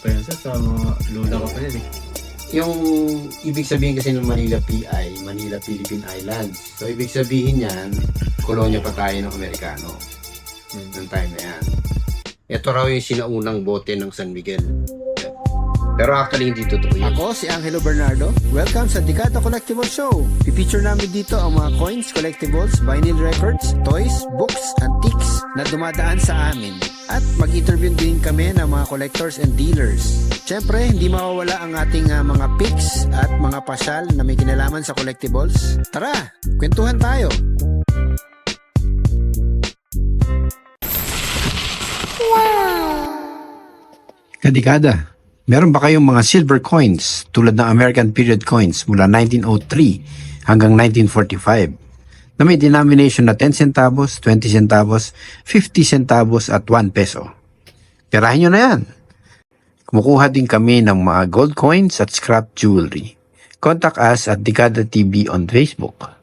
pa yan sir, sa mga lula ko pa yan eh. Yung ibig sabihin kasi ng Manila PI, Manila Philippine Islands. So ibig sabihin yan, kolonya pa tayo ng Amerikano. Noong time na yan. Ito raw yung sinaunang bote ng San Miguel. Pero actually hindi totoo yun. Ako si Angelo Bernardo. Welcome sa Dekada Collectible Show. Pipicture namin dito ang mga coins, collectibles, vinyl records, toys, books, antiques na dumadaan sa amin. At mag-interview din kami ng mga collectors and dealers. Siyempre, hindi mawawala ang ating mga pics at mga pasyal na may kinalaman sa collectibles. Tara, kwentuhan tayo! Kadikada, meron ba kayong mga silver coins tulad ng American period coins mula 1903 hanggang 1945 na may denomination na 10 centavos, 20 centavos, 50 centavos at 1 peso? Perahin nyo na yan. Kumukuha din kami ng mga gold coins at scrap jewelry. Contact us at Dekada TV on Facebook.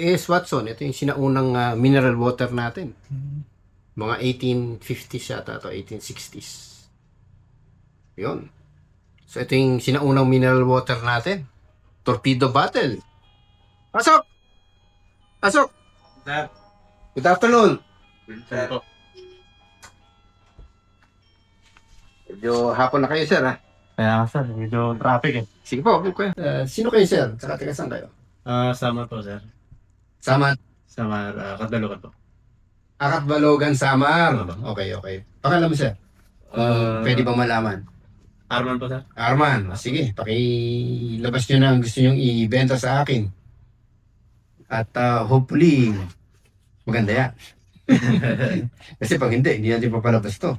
Watson, ito yung sinaunang mineral water natin. Mga 1850s yata ito, 1860s. Yun. So ito yung sinaunang mineral water natin. Torpedo bottle. Pasok! Pasok! Sir, Good afternoon. sir po. Medyo hapon na kayo, sir, ha? Kaya sir, medyo traffic eh. Sige po, okay. Sino kayo, sir? Saka taga saan kayo? Sama po sir. Samar. Sama, Kadalukan po. Akat Balogan, Samar. Okay, okay. Pakala mo, sir. Pwede ba malaman? Arman po sir. Arman, sige, pakilabas nyo na ang gusto nyong ibenta sa akin. At hopefully, maganda yan. Kasi pag hindi natin papalabas to.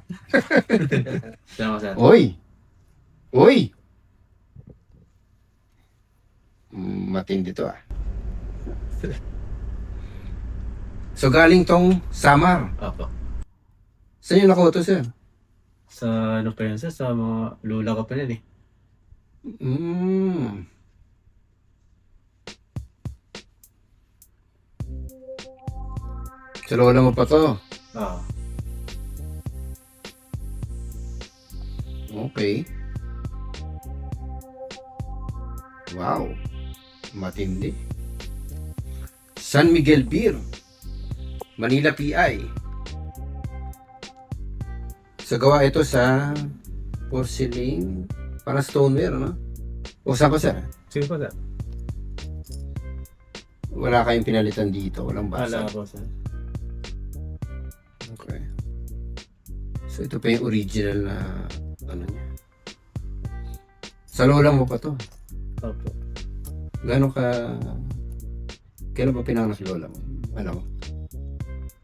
Sama sir. Oy! Oy! Matindi to ah. So galing tong Samar. Opo. Saan yung nakuha to, sir? Sa ano pa yan sir, sa mga lula ko pa yan eh. Sa lola mo pa to. Oo. Okay. Wow. Matindi. San Miguel Beer. Manila PI. So gawa ito sa porcelain, parang stoneware, no? O saan ko, sir? Sige po sir. Wala kayong pinalitan dito, walang basa. Wala po sir. Okay. So ito pa yung original na ano niya. Sa lola mo pa to. Opo. Gano'n ka... Kailan ba pinanganak si lola mo? Ano?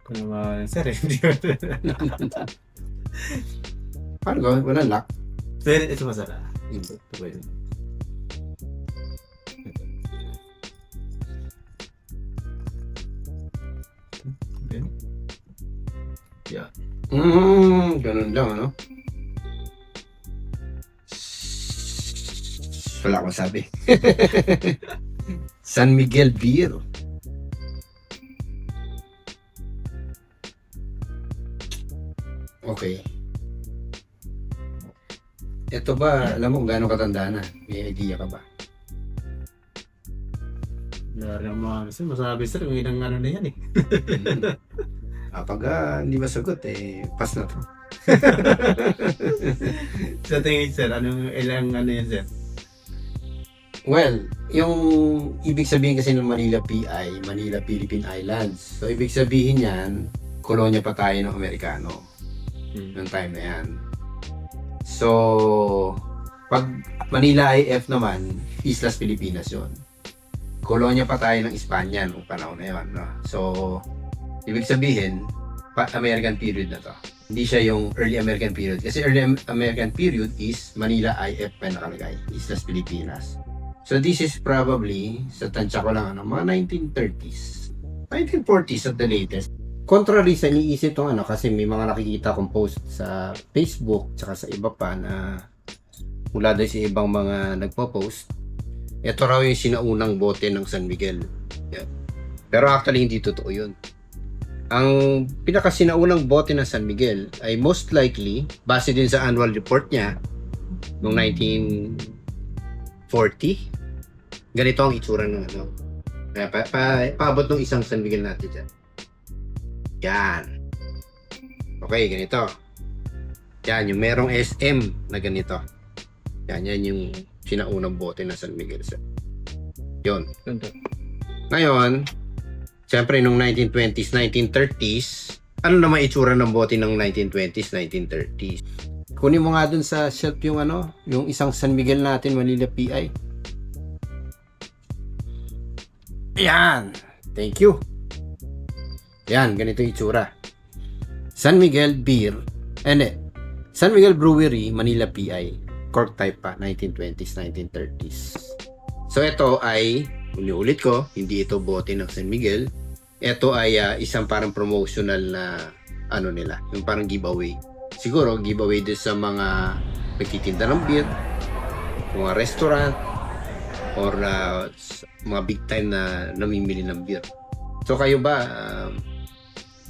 Kung naman sir eh. Paano gawin? Walang lock? Sir, ito pa sir. Ito ba yun? Okay. Yeah. Ganun lang, ano? Wala akong sabi. San Miguel Beer. Okay. Ito ba, alam mo kung gaano katanda na? May idea ka ba? Wala rin mga sir, masabi sir, kung ilang ano na yan eh. Pag hindi masagot, pass na to. Sa tingin sir, anong ilang ano yan sir? Well, yung ibig sabihin kasi ng Manila PI, Manila Philippine Islands. So, ibig sabihin yan, kolonya pa tayo ng Amerikano. Noong time na yan. So, pag Manila IF naman, Islas Pilipinas yon. Kolonya pa tayo ng Espanya noong panahon na yun. No? So, ibig sabihin, American period na to. Hindi siya yung early American period. Kasi early American period is Manila IF pa nakalagay. Islas Pilipinas. So, this is probably, sa tansya ko lang, mga 1930s. 1940s at the latest. Contrary sa iniisip tong kasi may mga nakikita kong post sa Facebook tsaka sa iba pa na mula doon sa ibang mga nagpo-post. Ito raw yung sinaunang bote ng San Miguel. Yeah. Pero actually hindi totoo yun. Ang pinakasinaunang bote ng San Miguel ay most likely, base din sa annual report niya, noong 1940, ganito ang itsura ng ano. Paabot ng isang San Miguel natin dyan. Yan. Okay, ganito. Yan, yung merong SM na ganito. Yan yung sinaunang bote ng San Miguel. Yun. Ganda. Ngayon, siyempre nung 1920s, 1930s, ano naman itsura ng bote ng 1920s, 1930s? Kunin mo nga dun sa shelf yung ano, yung isang San Miguel natin, Manila PI. Ayan. Thank you. Yan, ganito yung itsura. San Miguel Beer, San Miguel Brewery, Manila PI. Cork type pa, 1920s, 1930s. So ito ay, ulit ko, hindi ito bote ng San Miguel. Ito ay isang parang promotional na ano nila, yung parang giveaway. Siguro giveaway din sa mga nagtitinda ng beer, mga restaurant, or mga big time na namimili ng beer. So kayo ba,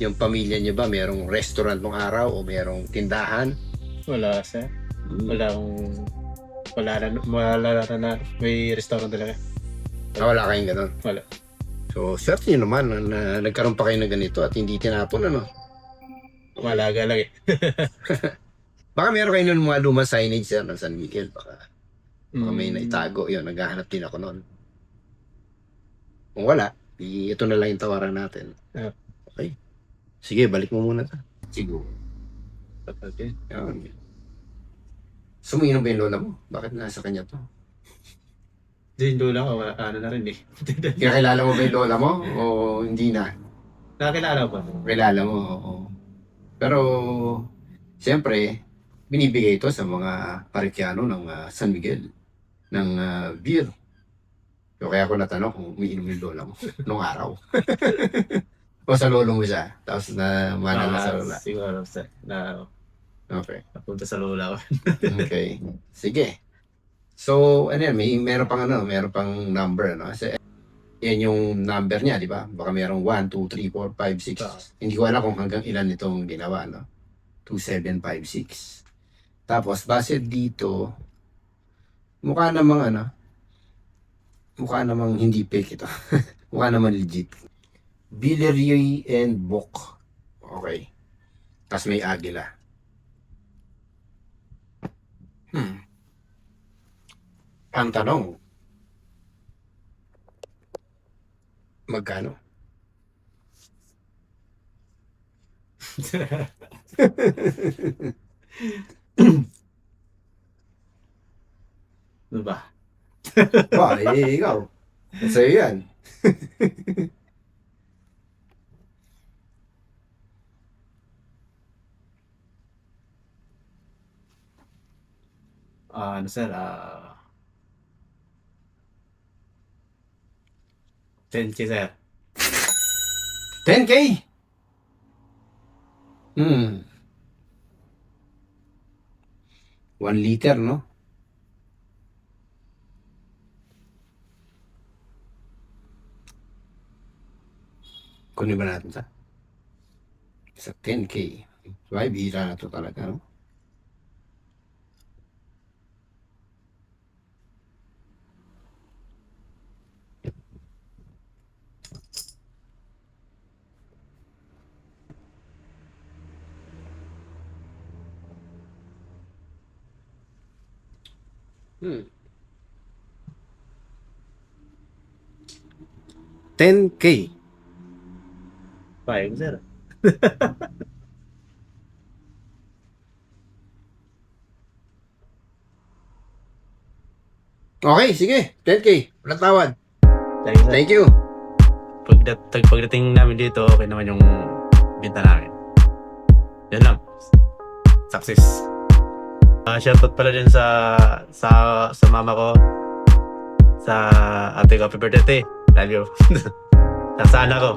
yung pamilya niyo ba, merong restaurant nung araw o merong tindahan? Wala, sir. Wala na. May restaurant talaga. Wala kayong ganun. Wala. So, swerte nyo naman na nagkaroon pa kayo ng ganito at hindi tinapon, ano? Malaga lang eh. Baka meron kayo ng mga lumang signage, sir, ng San Miguel. Baka may naitago. Yun, naghahanap din ako noon. Kung wala, ito na lang yung tawaran natin. Yeah. Okay. Sige, balik mo muna ta. Siguro. Okay. Yan. Suminom ba yung lola mo? Bakit nasa kanya to? Hindi lang ako, ano na rin eh. Kaya kilala mo ba yung lola mo? O hindi na? Nakakilala ba? Kilala mo, oo. Pero, siyempre, binibigay ito sa mga parikyano ng San Miguel ng beer. So, kaya ako natanong kung umiinom yung lola mo nung araw. O sa lolo mo siya. Tapos na manala sa lola. Siguro, sir. Okay. Napunta sa lola ko. Okay. Sige. So, ano yan, meron pang number, ano? Kasi, yan yung number niya, di ba? Baka merong 1, 2, 3, 4, 5, 6. Hindi ko alam kung hanggang ilan itong ginawa, no? 2, 7, 5, 6. Tapos, base dito, mukha namang hindi fake ito. Mukha namang legit. Villery and Book. Okay. Tapos may agila. Ang tanong, magkano? Ano ba? Ikaw. Sa'yo yan. Ano sir, 10K sir. 10K? 1 liter, no? Kunin ba natin sa 10K? So, ay, bihira na ito talaga, no? Hmm. 10K. 5 sir. Okay, sige. 10K. Walang tawad. Thank you, sir. Thank you. Pagdating namin dito, okay naman yung binta namin. Yan lang. Success. Shoutout pala din sa mama ko, sa ate ko. Happy birthday, ate. Love you. Sa anak ko.